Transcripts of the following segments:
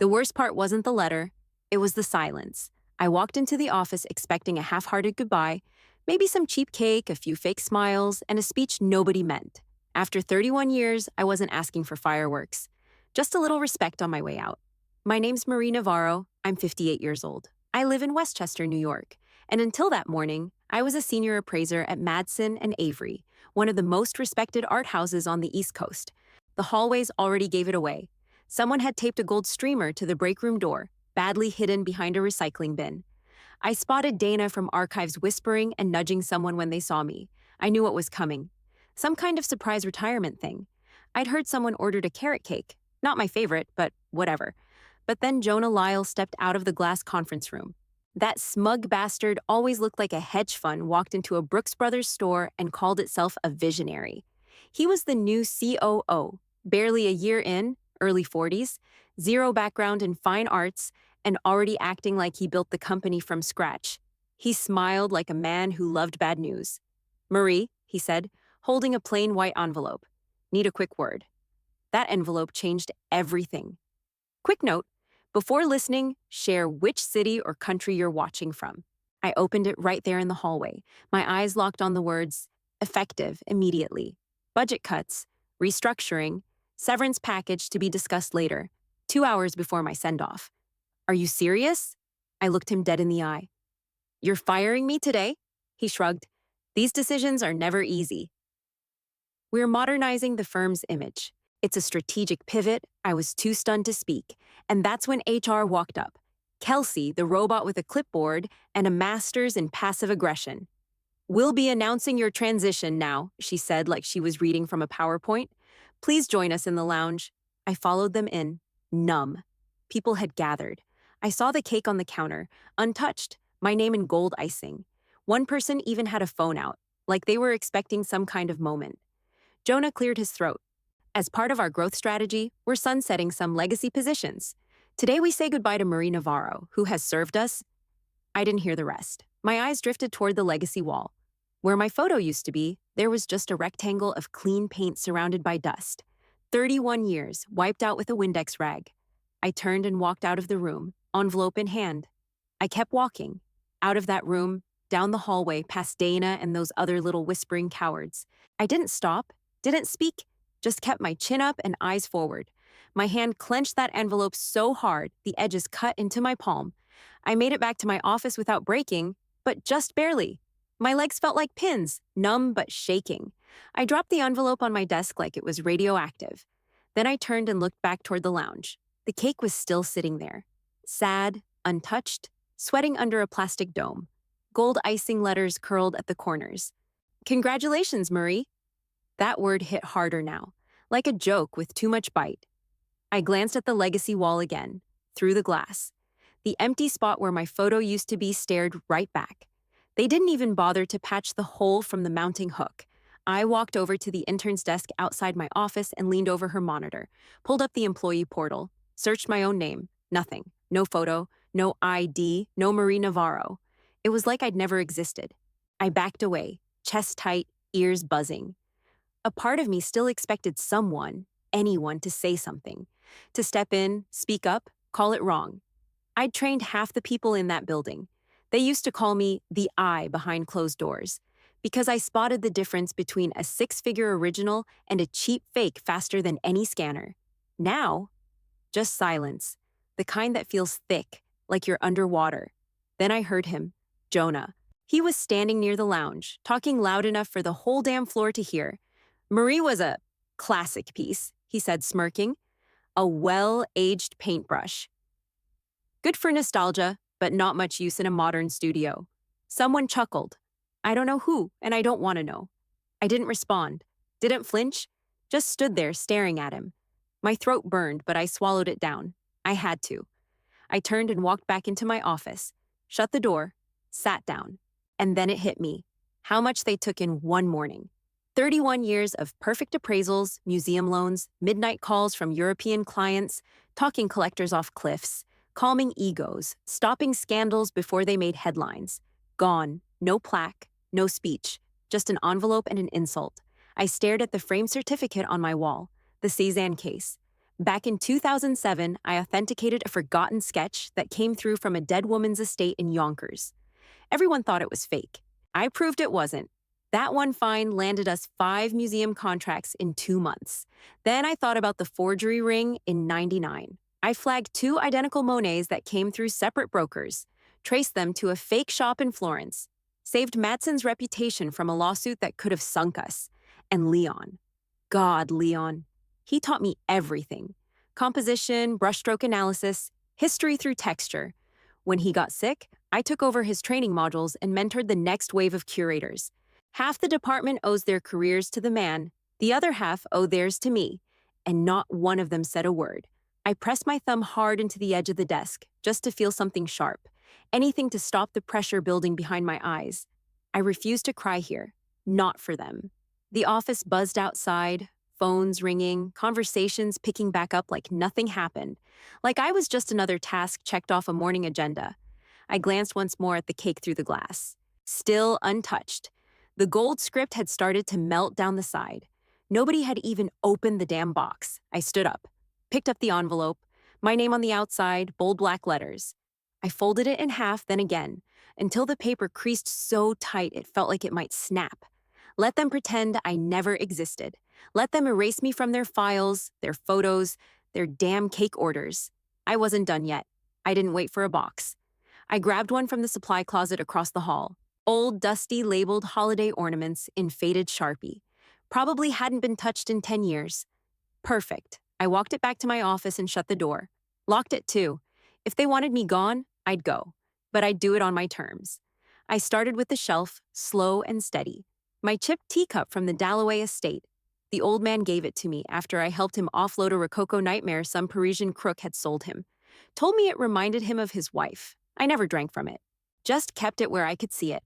The worst part wasn't the letter, it was the silence. I walked into the office expecting a half-hearted goodbye, maybe some cheap cake, a few fake smiles, and a speech nobody meant. After 31 years, I wasn't asking for fireworks. Just a little respect on my way out. My name's Marie Navarro. I'm 58 years old. I live in Westchester, New York. And until that morning, I was a senior appraiser at Madsen and Avery, one of the most respected art houses on the East Coast. The hallways already gave it away. Someone had taped a gold streamer to the break room door, badly hidden behind a recycling bin. I spotted Dana from archives whispering and nudging someone when they saw me. I knew what was coming. Some kind of surprise retirement thing. I'd heard someone ordered a carrot cake. Not my favorite, but whatever. But then Jonah Lyle stepped out of the glass conference room. That smug bastard always looked like a hedge fund walked into a Brooks Brothers store and called itself a visionary. He was the new COO, barely a year in, early 40s, zero background in fine arts, and already acting like he built the company from scratch. He smiled like a man who loved bad news. "Marie," he said, holding a plain white envelope. "Need a quick word." That envelope changed everything. Quick note, before listening, share which city or country you're watching from. I opened it right there in the hallway. My eyes locked on the words, effective immediately. Budget cuts, restructuring, severance package to be discussed later, 2 hours before my send-off. "Are you serious?" I looked him dead in the eye. "You're firing me today?" He shrugged. "These decisions are never easy." We're modernizing the firm's image. It's a strategic pivot. I was too stunned to speak. And that's when HR walked up. Kelsey, the robot with a clipboard and a master's in passive aggression. "We'll be announcing your transition now," she said like she was reading from a PowerPoint. "Please join us in the lounge." I followed them in, numb. People had gathered. I saw the cake on the counter, untouched, my name in gold icing. One person even had a phone out, like they were expecting some kind of moment. Jonah cleared his throat. "As part of our growth strategy, we're sunsetting some legacy positions. Today we say goodbye to Marie Navarro, who has served us." I didn't hear the rest. My eyes drifted toward the legacy wall. Where my photo used to be, there was just a rectangle of clean paint surrounded by dust. 31 years, wiped out with a Windex rag. I turned and walked out of the room, envelope in hand. I kept walking, out of that room, down the hallway past Dana and those other little whispering cowards. I didn't stop, didn't speak, just kept my chin up and eyes forward. My hand clenched that envelope so hard, the edges cut into my palm. I made it back to my office without breaking, but just barely. My legs felt like pins, numb but shaking. I dropped the envelope on my desk like it was radioactive. Then I turned and looked back toward the lounge. The cake was still sitting there, sad, untouched, sweating under a plastic dome. Gold icing letters curled at the corners. "Congratulations, Marie." That word hit harder now, like a joke with too much bite. I glanced at the legacy wall again, through the glass. The empty spot where my photo used to be stared right back. They didn't even bother to patch the hole from the mounting hook. I walked over to the intern's desk outside my office and leaned over her monitor, pulled up the employee portal, searched my own name. Nothing. No photo, no ID, no Marie Navarro. It was like I'd never existed. I backed away, chest tight, ears buzzing. A part of me still expected someone, anyone, to say something, to step in, speak up, call it wrong. I'd trained half the people in that building. They used to call me the eye behind closed doors, because I spotted the difference between a six-figure original and a cheap fake faster than any scanner. Now, just silence, the kind that feels thick, like you're underwater. Then I heard him, Jonah. He was standing near the lounge, talking loud enough for the whole damn floor to hear. "Marie was a classic piece," he said, smirking. "A well-aged paintbrush. Good for nostalgia, but not much use in a modern studio." Someone chuckled. I don't know who, and I don't want to know. I didn't respond, didn't flinch, just stood there staring at him. My throat burned, but I swallowed it down. I had to. I turned and walked back into my office, shut the door, sat down. And then it hit me. How much they took in one morning. 31 years of perfect appraisals, museum loans, midnight calls from European clients, talking collectors off cliffs, calming egos, stopping scandals before they made headlines. Gone. No plaque, no speech, just an envelope and an insult. I stared at the framed certificate on my wall, the Cézanne case. Back in 2007, I authenticated a forgotten sketch that came through from a dead woman's estate in Yonkers. Everyone thought it was fake. I proved it wasn't. That one find landed us 5 museum contracts in 2 months. Then I thought about the forgery ring in '99. I flagged 2 identical Monets that came through separate brokers, traced them to a fake shop in Florence, saved Matson's reputation from a lawsuit that could have sunk us. And Leon. God, Leon. He taught me everything: composition, brushstroke analysis, history through texture. When he got sick, I took over his training modules and mentored the next wave of curators. Half the department owes their careers to the man, the other half owe theirs to me, and not one of them said a word. I pressed my thumb hard into the edge of the desk, just to feel something sharp, anything to stop the pressure building behind my eyes. I refused to cry here, not for them. The office buzzed outside, phones ringing, conversations picking back up like nothing happened, like I was just another task checked off a morning agenda. I glanced once more at the cake through the glass. Still untouched. The gold script had started to melt down the side. Nobody had even opened the damn box. I stood up, picked up the envelope, my name on the outside, bold black letters. I folded it in half, then again, until the paper creased so tight it felt like it might snap. Let them pretend I never existed. Let them erase me from their files, their photos, their damn cake orders. I wasn't done yet. I didn't wait for a box. I grabbed one from the supply closet across the hall. Old, dusty, labeled holiday ornaments in faded Sharpie. Probably hadn't been touched in 10 years. Perfect. I walked it back to my office and shut the door. Locked it too. If they wanted me gone, I'd go. But I'd do it on my terms. I started with the shelf, slow and steady. My chipped teacup from the Dalloway estate. The old man gave it to me after I helped him offload a Rococo nightmare some Parisian crook had sold him. Told me it reminded him of his wife. I never drank from it. Just kept it where I could see it.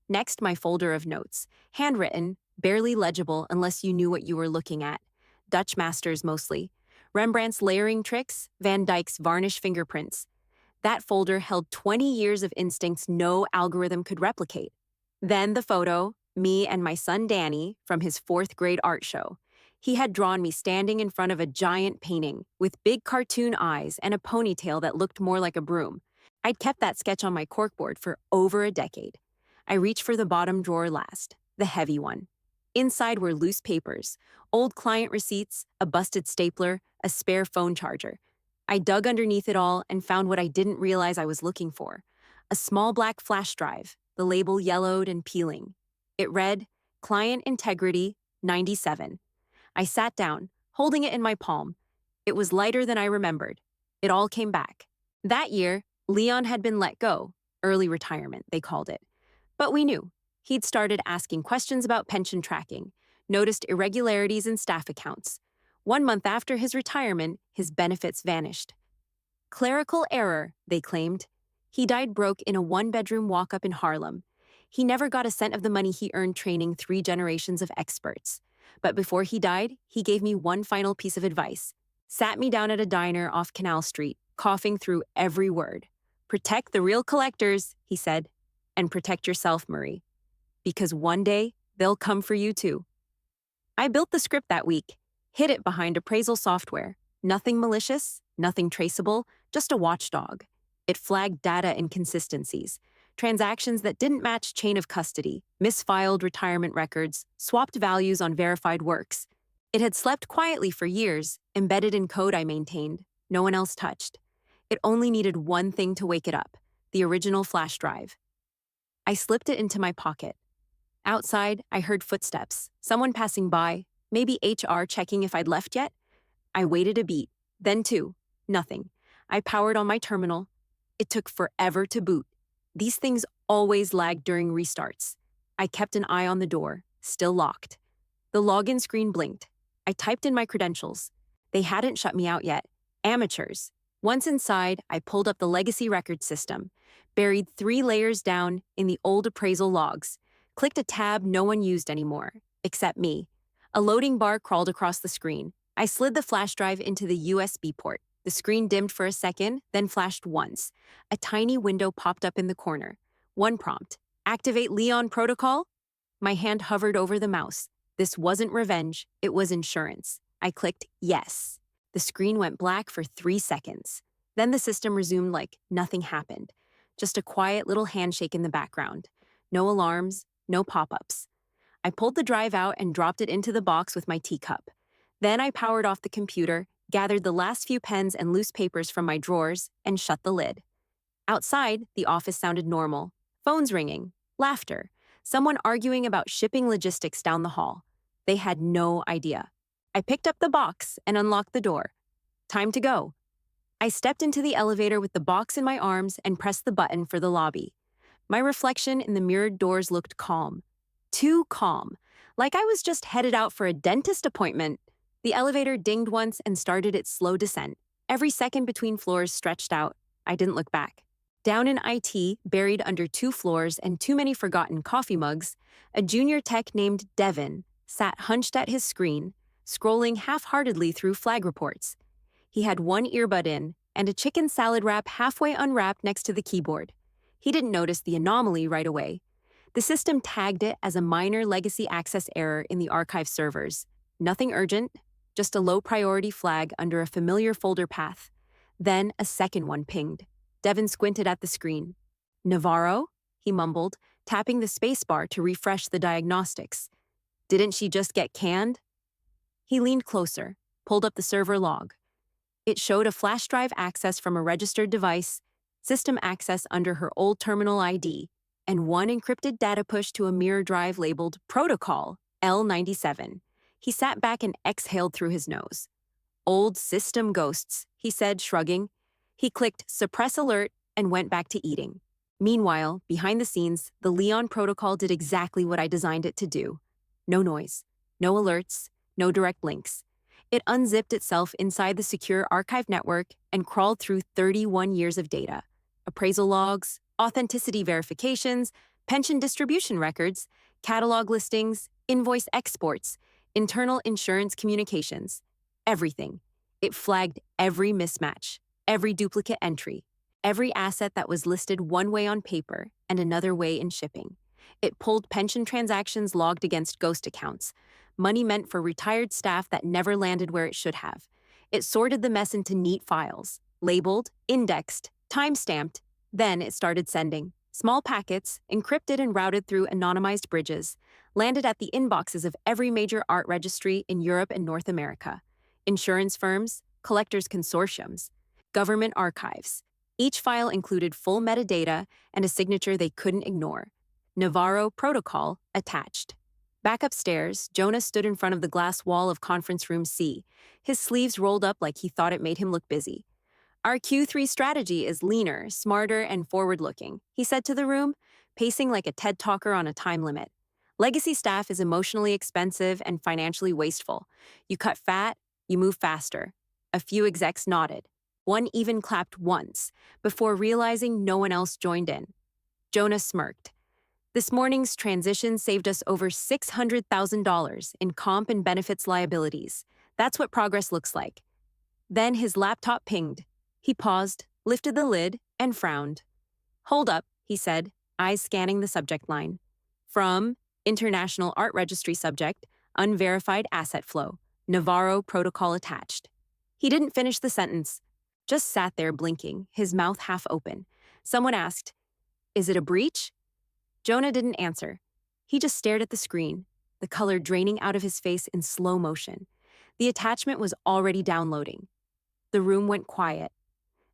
Next, my folder of notes. Handwritten, barely legible unless you knew what you were looking at. Dutch masters mostly. Rembrandt's layering tricks, Van Dyck's varnish fingerprints. That folder held 20 years of instincts no algorithm could replicate. Then the photo, me and my son Danny, from his 4th-grade art show. He had drawn me standing in front of a giant painting, with big cartoon eyes and a ponytail that looked more like a broom. I'd kept that sketch on my corkboard for over a decade. I reached for the bottom drawer last, the heavy one. Inside were loose papers, old client receipts, a busted stapler, a spare phone charger. I dug underneath it all and found what I didn't realize I was looking for: a small black flash drive, the label yellowed and peeling. It read, Client Integrity, 97. I sat down, holding it in my palm. It was lighter than I remembered. It all came back. That year, Leon had been let go, early retirement, they called it. But we knew. He'd started asking questions about pension tracking, noticed irregularities in staff accounts. 1 month after his retirement, his benefits vanished. Clerical error, they claimed. He died broke in a 1-bedroom walk-up in Harlem. He never got a cent of the money he earned training 3 generations of experts. But before he died, he gave me one final piece of advice. Sat me down at a diner off Canal Street, coughing through every word. Protect the real collectors, he said. And protect yourself, Marie. Because one day, they'll come for you too. I built the script that week, hid it behind appraisal software. Nothing malicious, nothing traceable, just a watchdog. It flagged data inconsistencies, transactions that didn't match chain of custody, misfiled retirement records, swapped values on verified works. It had slept quietly for years, embedded in code I maintained, no one else touched. It only needed one thing to wake it up: the original flash drive. I slipped it into my pocket. Outside, I heard footsteps, someone passing by, maybe HR checking if I'd left yet. I waited a beat, then 2, nothing. I powered on my terminal. It took forever to boot. These things always lag during restarts. I kept an eye on the door, still locked. The login screen blinked. I typed in my credentials. They hadn't shut me out yet. Amateurs. Once inside, I pulled up the legacy record system, buried 3 layers down in the old appraisal logs, clicked a tab no one used anymore, except me. A loading bar crawled across the screen. I slid the flash drive into the USB port. The screen dimmed for a second, then flashed once. A tiny window popped up in the corner. One prompt: Activate Leon protocol? My hand hovered over the mouse. This wasn't revenge, it was insurance. I clicked yes. The screen went black for 3 seconds. Then the system resumed like nothing happened. Just a quiet little handshake in the background. No alarms, no pop-ups. I pulled the drive out and dropped it into the box with my teacup. Then I powered off the computer, gathered the last few pens and loose papers from my drawers, and shut the lid. Outside, the office sounded normal. Phones ringing, laughter, someone arguing about shipping logistics down the hall. They had no idea. I picked up the box and unlocked the door. Time to go. I stepped into the elevator with the box in my arms and pressed the button for the lobby. My reflection in the mirrored doors looked calm. Too calm. Like I was just headed out for a dentist appointment. The elevator dinged once and started its slow descent. Every second between floors stretched out. I didn't look back. Down in IT, buried under 2 floors and too many forgotten coffee mugs, a junior tech named Devin sat hunched at his screen, scrolling half-heartedly through flag reports. He had one earbud in and a chicken salad wrap halfway unwrapped next to the keyboard. He didn't notice the anomaly right away. The system tagged it as a minor legacy access error in the archive servers. Nothing urgent, just a low-priority flag under a familiar folder path. Then a second one pinged. Devin squinted at the screen. "Navarro?" he mumbled, tapping the spacebar to refresh the diagnostics. "Didn't she just get canned?" He leaned closer, pulled up the server log. It showed a flash drive access from a registered device, system access under her old terminal ID, and one encrypted data push to a mirror drive labeled Protocol L97. He sat back and exhaled through his nose. "Old system ghosts," he said, shrugging. He clicked Suppress Alert and went back to eating. Meanwhile, behind the scenes, the Leon protocol did exactly what I designed it to do. No noise, no alerts, no direct links. It unzipped itself inside the secure archive network and crawled through 31 years of data. Appraisal logs, authenticity verifications, pension distribution records, catalog listings, invoice exports, internal insurance communications. Everything. It flagged every mismatch, every duplicate entry, every asset that was listed one way on paper and another way in shipping. It pulled pension transactions logged against ghost accounts, money meant for retired staff that never landed where it should have. It sorted the mess into neat files, labeled, indexed, time-stamped. Then it started sending. Small packets, encrypted and routed through anonymized bridges, landed at the inboxes of every major art registry in Europe and North America. Insurance firms, collectors' consortiums, government archives. Each file included full metadata and a signature they couldn't ignore. Navarro Protocol attached. Back upstairs, Jonah stood in front of the glass wall of conference room C, his sleeves rolled up like he thought it made him look busy. "Our Q3 strategy is leaner, smarter, and forward-looking," he said to the room, pacing like a TED talker on a time limit. "Legacy staff is emotionally expensive and financially wasteful. You cut fat, you move faster." A few execs nodded. One even clapped once, before realizing no one else joined in. Jonah smirked. "This morning's transition saved us over $600,000 in comp and benefits liabilities. That's what progress looks like." Then his laptop pinged. He paused, lifted the lid, and frowned. "Hold up," he said, eyes scanning the subject line. "From International Art Registry subject, unverified asset flow, Navarro Protocol attached." He didn't finish the sentence, just sat there blinking, his mouth half open. Someone asked, "Is it a breach?" Jonah didn't answer. He just stared at the screen, the color draining out of his face in slow motion. The attachment was already downloading. The room went quiet.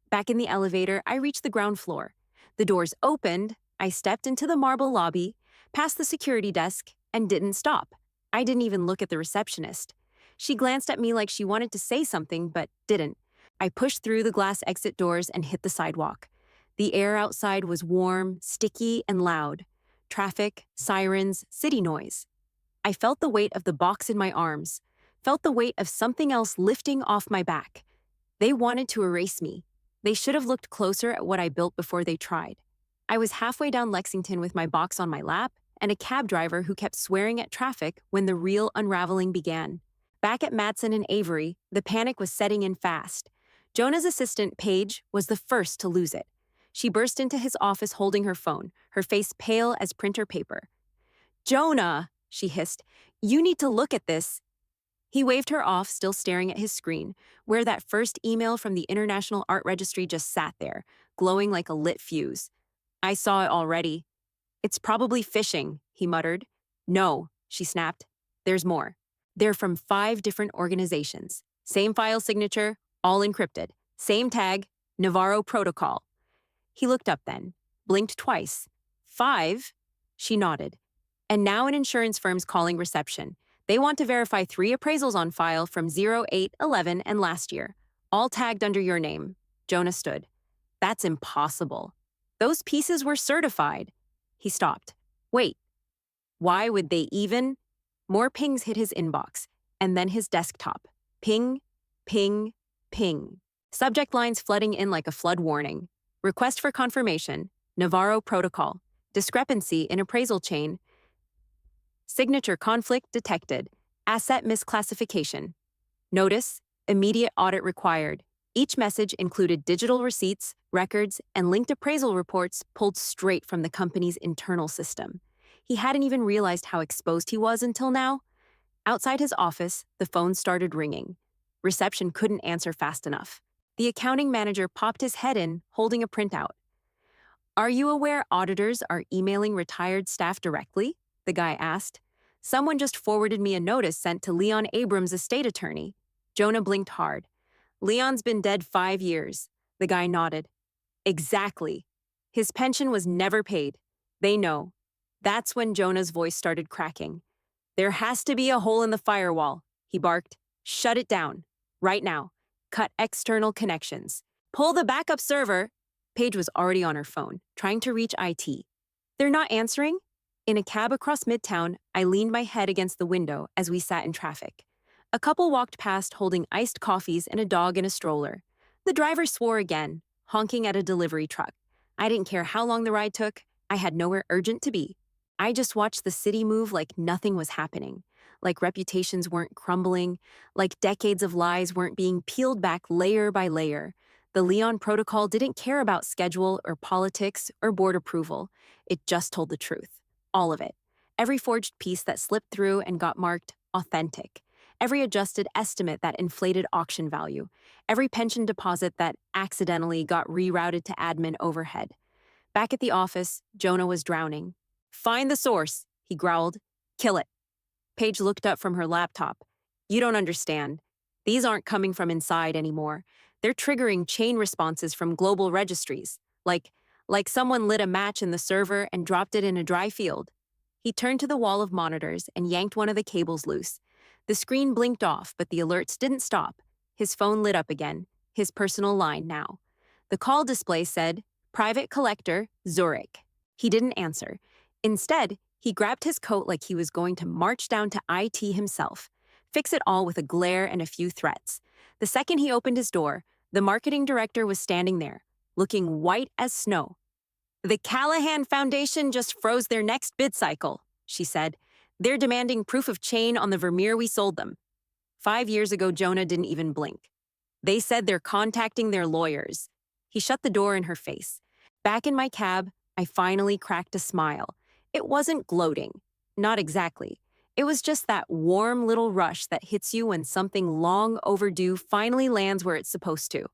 Back in the elevator, I reached the ground floor. The doors opened, I stepped into the marble lobby, past the security desk, and didn't stop. I didn't even look at the receptionist. She glanced at me like she wanted to say something, but didn't. I pushed through the glass exit doors and hit the sidewalk. The air outside was warm, sticky, and loud. Traffic, sirens, city noise. I felt the weight of the box in my arms, felt the weight of something else lifting off my back. They wanted to erase me. They should have looked closer at what I built before they tried. I was halfway down Lexington with my box on my lap and a cab driver who kept swearing at traffic when the real unraveling began. Back at Madsen and Avery, the panic was setting in fast. Jonah's assistant, Paige, was the first to lose it. She burst into his office holding her phone, her face pale as printer paper. "Jonah," she hissed, "you need to look at this." He waved her off, still staring at his screen, where that first email from the International Art Registry just sat there, glowing like a lit fuse. I saw it already. It's probably phishing, he muttered. No, she snapped. There's more. They're from 5 different organizations. Same file signature, all encrypted. Same tag, Navarro Protocol. He looked up then, blinked twice. 5? She nodded. And now an insurance firm's calling reception. They want to verify 3 appraisals on file from 08, 11, and last year, all tagged under your name. Jonah stood. That's impossible. Those pieces were certified. He stopped. Wait, why would they even? More pings hit his inbox, and then his desktop. Ping, ping, ping. Subject lines flooding in like a flood warning. Request for confirmation. Navarro Protocol. Discrepancy in appraisal chain. Signature conflict detected. Asset misclassification. Notice, immediate audit required. Each message included digital receipts, records, and linked appraisal reports pulled straight from the company's internal system. He hadn't even realized how exposed he was until now. Outside his office, the phone started ringing. Reception couldn't answer fast enough. The accounting manager popped his head in, holding a printout. Are you aware auditors are emailing retired staff directly? The guy asked. Someone just forwarded me a notice sent to Leon Abrams' estate attorney. Jonah blinked hard. Leon's been dead 5 years. The guy nodded. Exactly. His pension was never paid. They know. That's when Jonah's voice started cracking. There has to be a hole in the firewall, he barked. Shut it down. Right now. Cut external connections. Pull the backup server. Paige was already on her phone, trying to reach IT. They're not answering? In a cab across Midtown, I leaned my head against the window as we sat in traffic. A couple walked past holding iced coffees and a dog in a stroller. The driver swore again, honking at a delivery truck. I didn't care how long the ride took. I had nowhere urgent to be. I just watched the city move like nothing was happening, like reputations weren't crumbling, like decades of lies weren't being peeled back layer by layer. The Leon Protocol didn't care about schedule or politics or board approval. It just told the truth. All of it. Every forged piece that slipped through and got marked authentic. Every adjusted estimate that inflated auction value. Every pension deposit that accidentally got rerouted to admin overhead. Back at the office, Jonah was drowning. Find the source, he growled. Kill it. Paige looked up from her laptop. You don't understand. These aren't coming from inside anymore. They're triggering chain responses from global registries, like someone lit a match in the server and dropped it in a dry field. He turned to the wall of monitors and yanked one of the cables loose. The screen blinked off, but the alerts didn't stop. His phone lit up again, his personal line now. The call display said, Private Collector, Zurich. He didn't answer. Instead, he grabbed his coat like he was going to march down to IT himself, fix it all with a glare and a few threats. The second he opened his door, the marketing director was standing there, looking white as snow. The Callahan Foundation just froze their next bid cycle, she said. They're demanding proof of chain on the Vermeer we sold them. 5 years ago, Jonah didn't even blink. They said they're contacting their lawyers. He shut the door in her face. Back in my cab, I finally cracked a smile. It wasn't gloating. Not exactly. It was just that warm little rush that hits you when something long overdue finally lands where it's supposed to.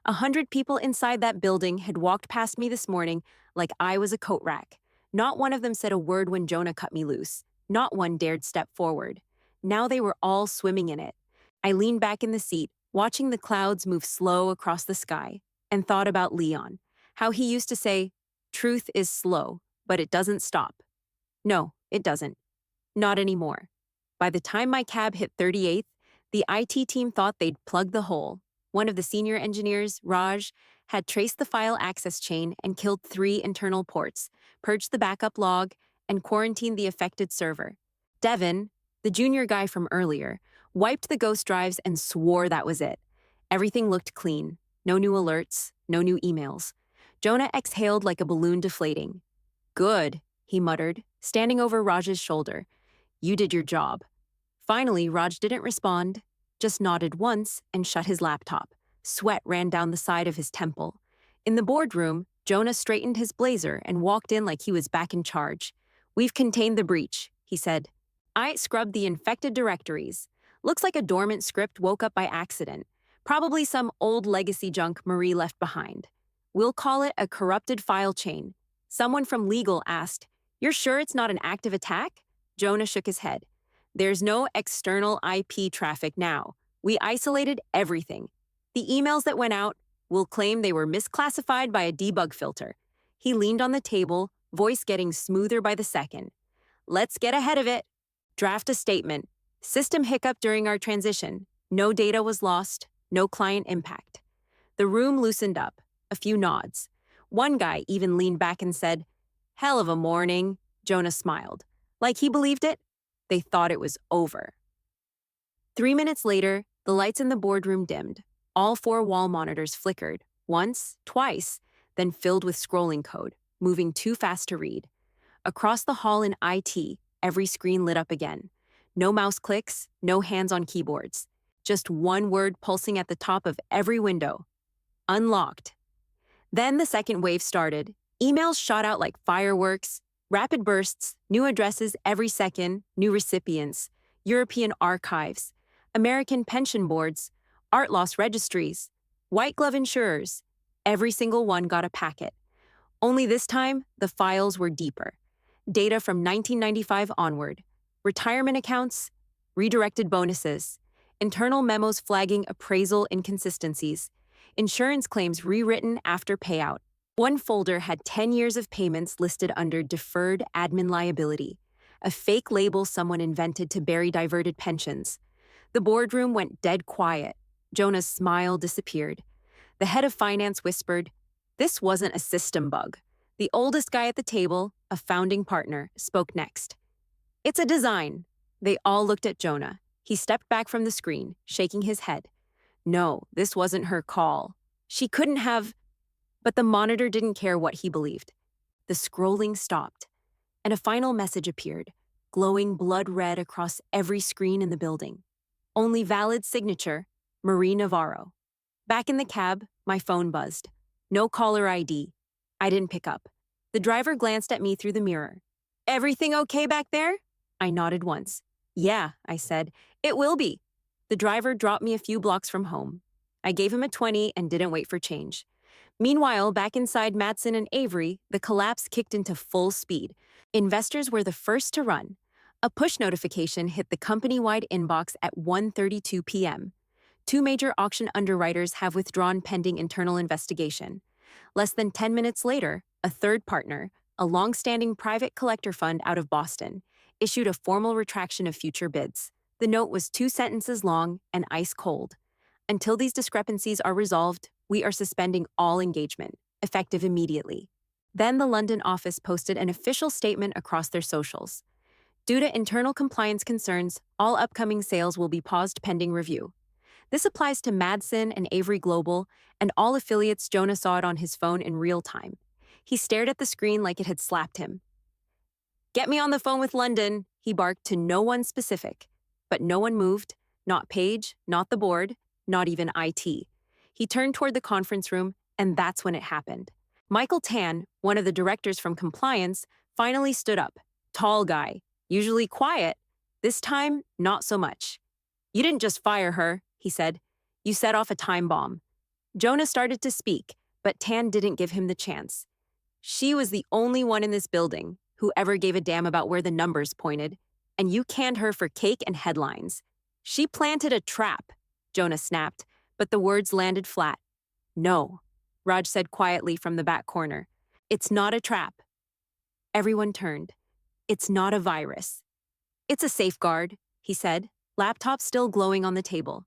100 people inside that building had walked past me this morning like I was a coat rack. Not one of them said a word when Jonah cut me loose. Not one dared step forward. Now they were all swimming in it. I leaned back in the seat, watching the clouds move slow across the sky, and thought about Leon, how he used to say, truth is slow, but it doesn't stop. No, it doesn't. Not anymore. By the time my cab hit 38th, the IT team thought they'd plugged the hole. One of the senior engineers, Raj, had traced the file access chain and killed 3 internal ports, purged the backup log, and quarantined the affected server. Devin, the junior guy from earlier, wiped the ghost drives and swore that was it. Everything looked clean. No new alerts, no new emails. Jonah exhaled like a balloon deflating. Good, he muttered, standing over Raj's shoulder. You did your job. Finally, Raj didn't respond, just nodded once and shut his laptop. Sweat ran down the side of his temple. In the boardroom, Jonah straightened his blazer and walked in like he was back in charge. We've contained the breach, he said. I scrubbed the infected directories. Looks like a dormant script woke up by accident. Probably some old legacy junk Marie left behind. We'll call it a corrupted file chain. Someone from legal asked, "You're sure it's not an active attack?" Jonah shook his head. "There's no external IP traffic now. We isolated everything. The emails that went out, we'll claim they were misclassified by a debug filter." He leaned on the table, voice getting smoother by the second. "Let's get ahead of it. Draft a statement. System hiccup during our transition. No data was lost, no client impact." The room loosened up, a few nods. One guy even leaned back and said, "Hell of a morning." Jonah smiled. Like he believed it, they thought it was over. 3 minutes later, the lights in the boardroom dimmed. All 4 wall monitors flickered, once, twice, then filled with scrolling code, moving too fast to read. Across the hall in IT, every screen lit up again. No mouse clicks, no hands on keyboards. Just one word pulsing at the top of every window. Unlocked. Then the second wave started. Emails shot out like fireworks, rapid bursts, new addresses every second, new recipients, European archives, American pension boards, art loss registries, white glove insurers. Every single one got a packet. Only this time, the files were deeper. Data from 1995 onward. Retirement accounts, redirected bonuses, internal memos flagging appraisal inconsistencies, insurance claims rewritten after payout. One folder had 10 years of payments listed under deferred admin liability, a fake label someone invented to bury diverted pensions. The boardroom went dead quiet. Jonah's smile disappeared. The head of finance whispered, "This wasn't a system bug." The oldest guy at the table, a founding partner, spoke next. "It's a design." They all looked at Jonah. He stepped back from the screen, shaking his head. No, this wasn't her call. She couldn't have... But the monitor didn't care what he believed. The scrolling stopped, and a final message appeared, glowing blood red across every screen in the building. Only valid signature, Marie Navarro. Back in the cab, my phone buzzed. No caller ID. I didn't pick up. The driver glanced at me through the mirror. "Everything okay back there?" I nodded once. "Yeah," I said. "It will be." The driver dropped me a few blocks from home. I gave him a 20 and didn't wait for change. Meanwhile, back inside Madsen and Avery, the collapse kicked into full speed. Investors were the first to run. A push notification hit the company-wide inbox at 1:32 p.m. 2 major auction underwriters have withdrawn pending internal investigation. Less than 10 minutes later, a third partner, a long-standing private collector fund out of Boston, issued a formal retraction of future bids. The note was 2 sentences long and ice cold. "Until these discrepancies are resolved, we are suspending all engagement, effective immediately." Then the London office posted an official statement across their socials. "Due to internal compliance concerns, all upcoming sales will be paused pending review." This applies to Madsen and Avery Global and all affiliates. Jonah saw it on his phone in real time. He stared at the screen like it had slapped him. "Get me on the phone with London," he barked to no one specific. But no one moved, not Paige, not the board, not even IT. He turned toward the conference room, and that's when it happened. Michael Tan, one of the directors from compliance, finally stood up. Tall guy, usually quiet. This time, not so much. "You didn't just fire her," he said. "You set off a time bomb." Jonah started to speak, but Tan didn't give him the chance. "She was the only one in this building who ever gave a damn about where the numbers pointed, and you canned her for cake and headlines. She planted a trap," Jonah snapped, but the words landed flat. "No," Raj said quietly from the back corner. "It's not a trap." Everyone turned. "It's not a virus." "It's a safeguard," he said, laptop still glowing on the table.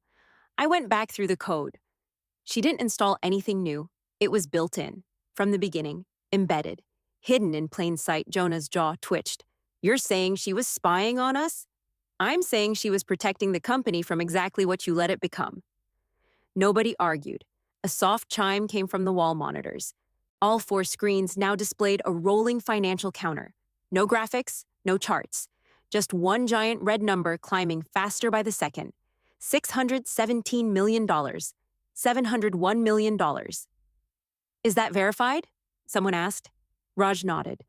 I went back through the code. She didn't install anything new. It was built in, from the beginning, embedded, hidden in plain sight. Jonah's jaw twitched. "You're saying she was spying on us?" "I'm saying she was protecting the company from exactly what you let it become." Nobody argued. A soft chime came from the wall monitors. All 4 screens now displayed a rolling financial counter. No graphics, no charts. Just one giant red number climbing faster by the second. $617 million. $701 million. "Is that verified?" someone asked. Raj nodded.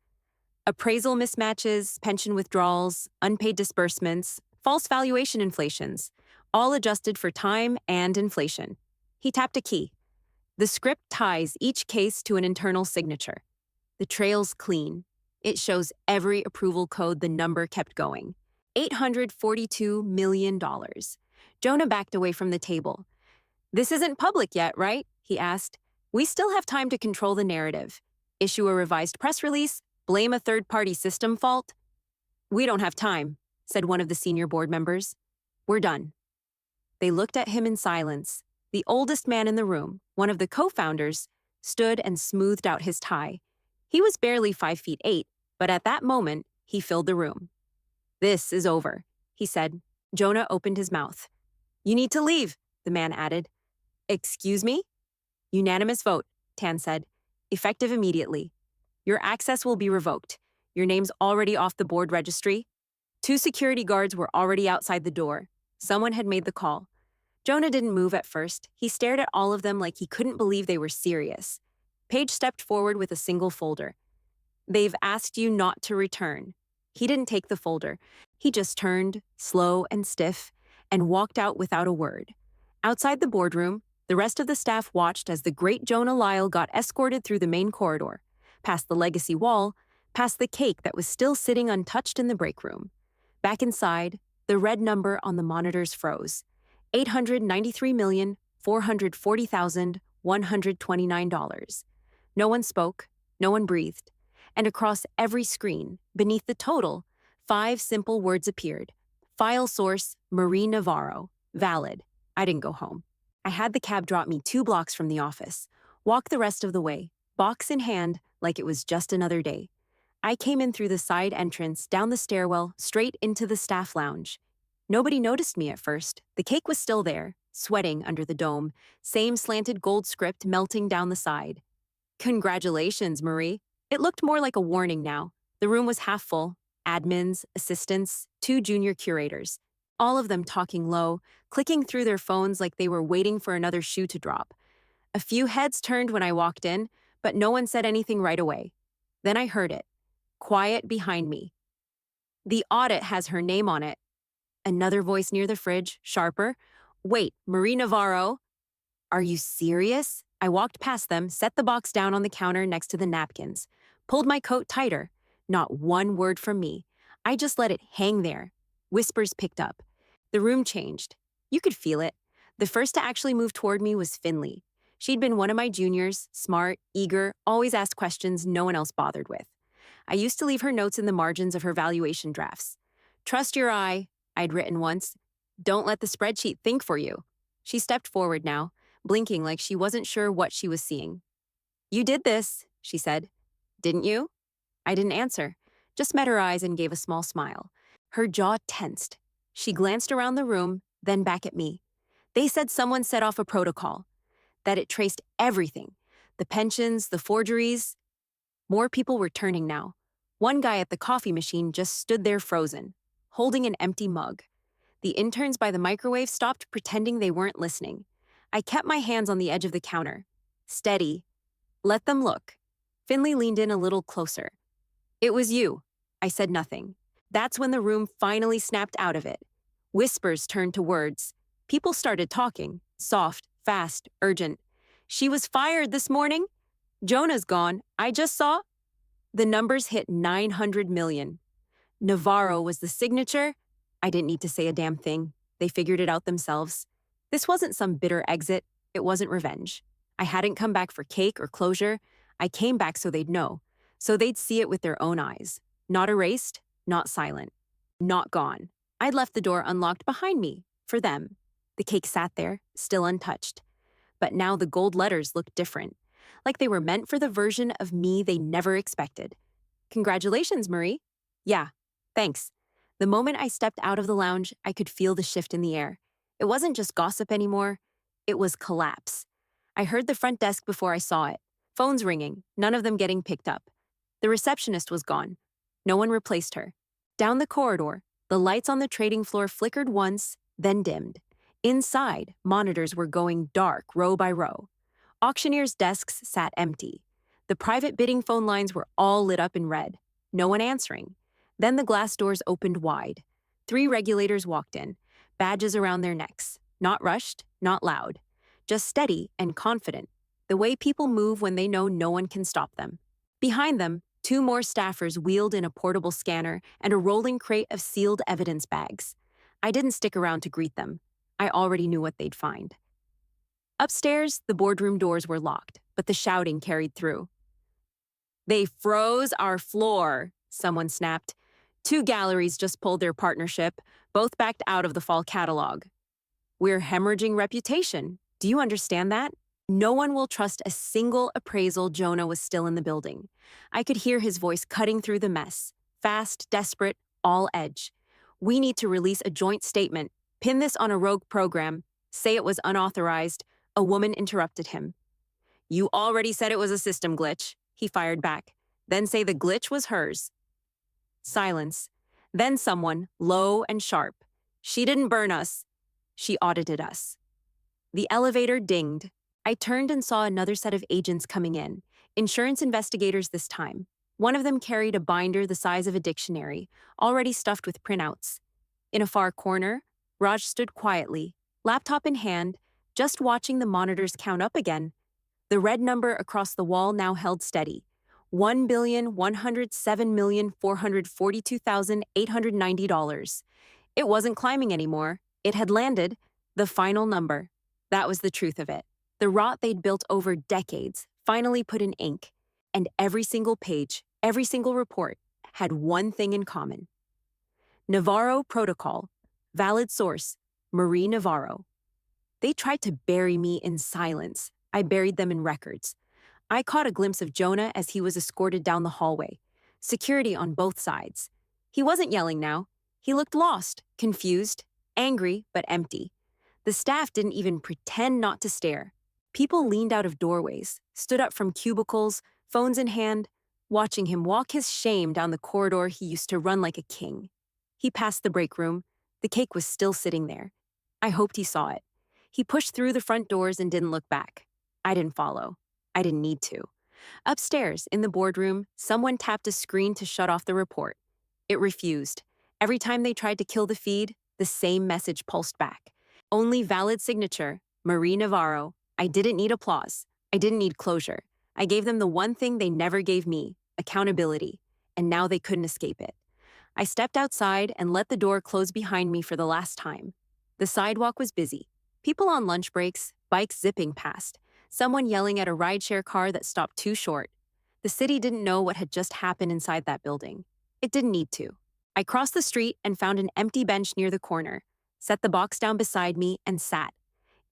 "Appraisal mismatches, pension withdrawals, unpaid disbursements, false valuation inflations. all adjusted for time and inflation. He tapped a key. The script ties each case to an internal signature. The trail's clean. It shows every approval code the number kept going. $842 million. Jonah backed away from the table. This isn't public yet, right? He asked. We still have time to control the narrative. Issue a revised press release, blame a third-party system fault. We don't have time, said one of the senior board members. We're done. They looked at him in silence. The oldest man in the room, one of the co-founders, stood and smoothed out his tie. He was barely 5'8", but at that moment, he filled the room. This is over, he said. Jonah opened his mouth. You need to leave, the man added. Excuse me? Unanimous vote, Tan said. Effective immediately. Your access will be revoked. Your name's already off the board registry. 2 security guards were already outside the door. Someone had made the call. Jonah didn't move at first. He stared at all of them like he couldn't believe they were serious. Paige stepped forward with a single folder. They've asked you not to return. He didn't take the folder. He just turned, slow and stiff, and walked out without a word. Outside the boardroom, the rest of the staff watched as the great Jonah Lyle got escorted through the main corridor, past the legacy wall, past the cake that was still sitting untouched in the break room. Back inside, the red number on the monitors froze. $893,440,129. No one spoke, no one breathed. And across every screen, beneath the total, 5 simple words appeared. File source, Marie Navarro. Valid. I didn't go home. I had the cab drop me 2 blocks from the office. Walk the rest of the way, box in hand, like it was just another day. I came in through the side entrance, down the stairwell, straight into the staff lounge. Nobody noticed me at first. The cake was still there, sweating under the dome, same slanted gold script melting down the side. Congratulations, Marie. It looked more like a warning now. The room was half full. Admins, assistants, 2 junior curators. All of them talking low, clicking through their phones like they were waiting for another shoe to drop. A few heads turned when I walked in, but no one said anything right away. Then I heard it. Quiet behind me. The audit has her name on it. Another voice near the fridge, sharper. Wait, Marie Navarro? Are you serious? I walked past them, set the box down on the counter next to the napkins, pulled my coat tighter. Not one word from me. I just let it hang there. Whispers picked up. The room changed. You could feel it. The first to actually move toward me was Finley. She'd been one of my juniors, smart, eager, always asked questions no one else bothered with. I used to leave her notes in the margins of her valuation drafts. Trust your eye, I'd written once. Don't let the spreadsheet think for you. She stepped forward now, blinking like she wasn't sure what she was seeing. You did this, she said. Didn't you? I didn't answer, just met her eyes and gave a small smile. Her jaw tensed. She glanced around the room, then back at me. They said someone set off a protocol, that it traced everything, the pensions, the forgeries. More people were turning now. One guy at the coffee machine just stood there frozen, holding an empty mug. The interns by the microwave stopped pretending they weren't listening. I kept my hands on the edge of the counter. Steady. Let them look. Finley leaned in a little closer. It was you. I said nothing. That's when the room finally snapped out of it. Whispers turned to words. People started talking, soft, fast, urgent. She was fired this morning. Jonah's gone. I just saw. The numbers hit 900 million. Navarro was the signature. I didn't need to say a damn thing. They figured it out themselves. This wasn't some bitter exit. It wasn't revenge. I hadn't come back for cake or closure. I came back so they'd know, so they'd see it with their own eyes. Not erased, not silent, not gone. I'd left the door unlocked behind me, for them. The cake sat there, still untouched. But now the gold letters looked different, like they were meant for the version of me they never expected. Congratulations, Marie. Yeah, thanks. The moment I stepped out of the lounge, I could feel the shift in the air. It wasn't just gossip anymore. It was collapse. I heard the front desk before I saw it. Phones ringing, none of them getting picked up. The receptionist was gone. No one replaced her. Down the corridor, the lights on the trading floor flickered once, then dimmed. Inside, monitors were going dark row by row. Auctioneers' desks sat empty. The private bidding phone lines were all lit up in red. No one answering. Then the glass doors opened wide. 3 regulators walked in. badges around their necks. Not rushed, not loud. Just steady and confident, the way people move when they know no one can stop them. Behind them, two more staffers wheeled in a portable scanner and a rolling crate of sealed evidence bags. I didn't stick around to greet them. I already knew what they'd find. Upstairs, the boardroom doors were locked, but the shouting carried through. "They froze our floor," someone snapped. "Two galleries just pulled their partnership, both backed out of the fall catalog. We're hemorrhaging reputation. Do you understand that? No one will trust a single appraisal." Jonah was still in the building. I could hear his voice cutting through the mess. Fast, desperate, all edge. "We need to release a joint statement. Pin this on a rogue program. Say it was unauthorized." A woman interrupted him. "You already said it was a system glitch," he fired back. "Then say the glitch was hers." Silence. Then someone, low and sharp. "She didn't burn us. She audited us." The elevator dinged. I turned and saw another set of agents coming in, insurance investigators this time. One of them carried a binder the size of a dictionary, already stuffed with printouts. In a far corner, Raj stood quietly, laptop in hand, just watching the monitors count up again. The red number across the wall now held steady. $1,107,442,890. It wasn't climbing anymore. It had landed. The final number. That was the truth of it. The rot they'd built over decades, finally put in ink. And every single page, every single report, had one thing in common. Navarro Protocol. Valid source. Marie Navarro. They tried to bury me in silence. I buried them in records. I caught a glimpse of Jonah as he was escorted down the hallway. Security on both sides. He wasn't yelling now. He looked lost, confused, angry, but empty. The staff didn't even pretend not to stare. People leaned out of doorways, stood up from cubicles, phones in hand, watching him walk his shame down the corridor he used to run like a king. He passed the break room. The cake was still sitting there. I hoped he saw it. He pushed through the front doors and didn't look back. I didn't follow. I didn't need to. Upstairs, in the boardroom, someone tapped a screen to shut off the report. It refused. Every time they tried to kill the feed, the same message pulsed back. Only valid signature, Marie Navarro. I didn't need applause. I didn't need closure. I gave them the one thing they never gave me, accountability. And now they couldn't escape it. I stepped outside and let the door close behind me for the last time. The sidewalk was busy. People on lunch breaks, bikes zipping past, someone yelling at a rideshare car that stopped too short. The city didn't know what had just happened inside that building. It didn't need to. I crossed the street and found an empty bench near the corner, set the box down beside me, and sat.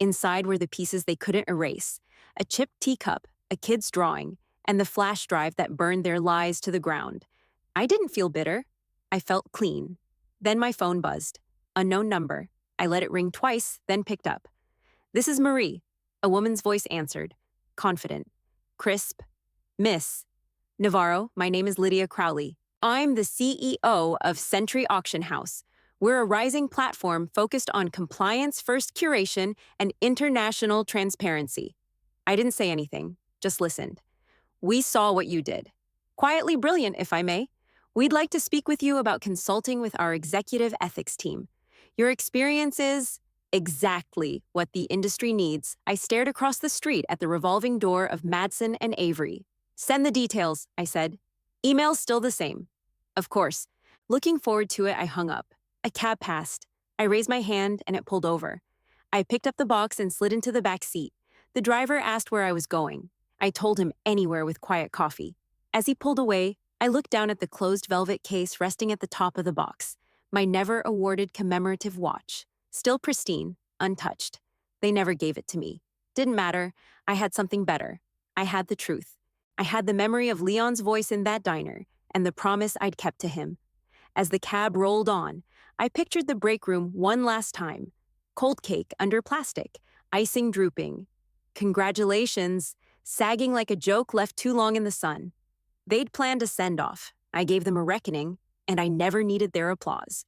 Inside were the pieces they couldn't erase, a chipped teacup, a kid's drawing, and the flash drive that burned their lies to the ground. I didn't feel bitter. I felt clean. Then my phone buzzed. Unknown number. I let it ring twice, then picked up. "This is Marie." A woman's voice answered, confident, crisp. "Miss Navarro, my name is Lydia Crowley. I'm the CEO of Century Auction House. We're a rising platform focused on compliance-first curation and international transparency." I didn't say anything, just listened. "We saw what you did. Quietly brilliant, if I may. We'd like to speak with you about consulting with our executive ethics team. Your experience is exactly what the industry needs." I stared across the street at the revolving door of Madsen and Avery. "Send the details," I said. "Email's still the same." Of course. Looking forward to it, I hung up. A cab passed. I raised my hand and it pulled over. I picked up the box and slid into the back seat. The driver asked where I was going. I told him anywhere with quiet coffee. As he pulled away, I looked down at the closed velvet case resting at the top of the box. My never-awarded commemorative watch. Still pristine, untouched. They never gave it to me. Didn't matter. I had something better. I had the truth. I had the memory of Leon's voice in that diner and the promise I'd kept to him. As the cab rolled on, I pictured the break room one last time. Cold cake under plastic, icing drooping. Congratulations, sagging like a joke left too long in the sun. They'd planned a send-off. I gave them a reckoning, and I never needed their applause.